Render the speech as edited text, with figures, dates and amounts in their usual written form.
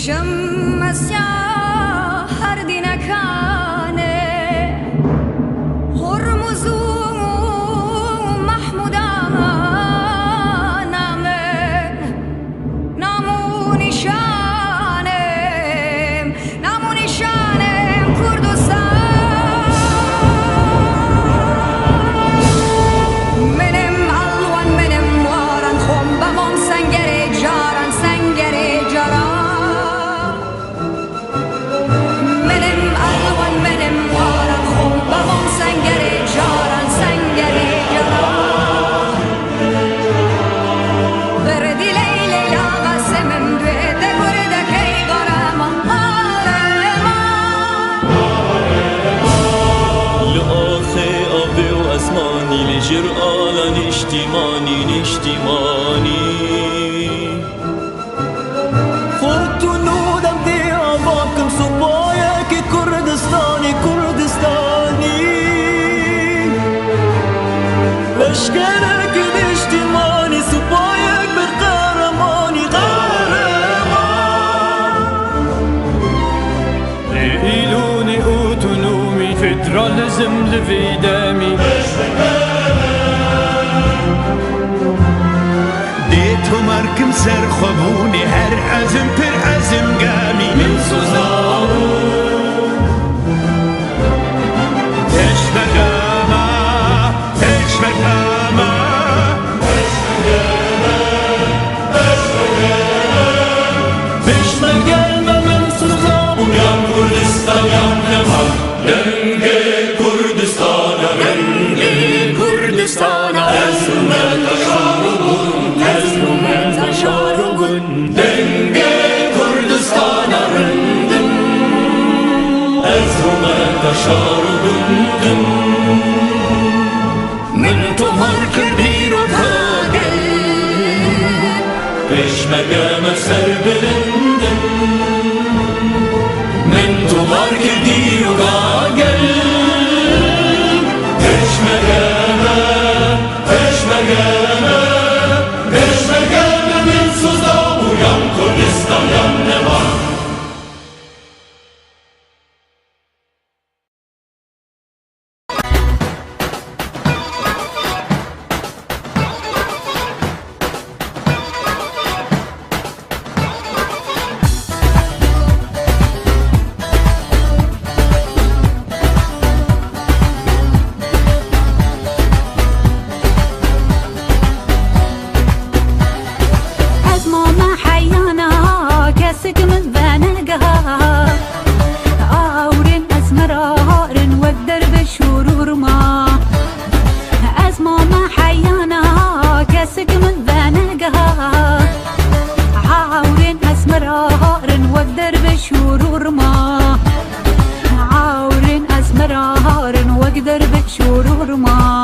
شمس یا هر دینکانه هرمز و محمودان نامو نشانم کردستان منم الوان منم وارن خم بمون سنگر جاران لجر آلا نشتیمانی خودتو نودم دی آباکم صبایک کردستانی لشکرک نشتیمانی صبایک بر قهرمانی ایلونی اوتونومی فدرالزم لویدمی تو مرکم سر خوابونی هر عزم پر عزم قامی من سوزاو تشبقاما بشمقاما من سوزاو yan Kurdistan yan Leman denge Kurdistana ezmet aşarubun denge Kurdistan'a rındım ezmet aşarubun min tumar kirbir o kagel peşmegeme ser bilindim min tumar kirbir o kagel peşmegeme min Suzavu yan Kurdistan yan Leman عاورن أزمرا هارن واقدر بشورور ما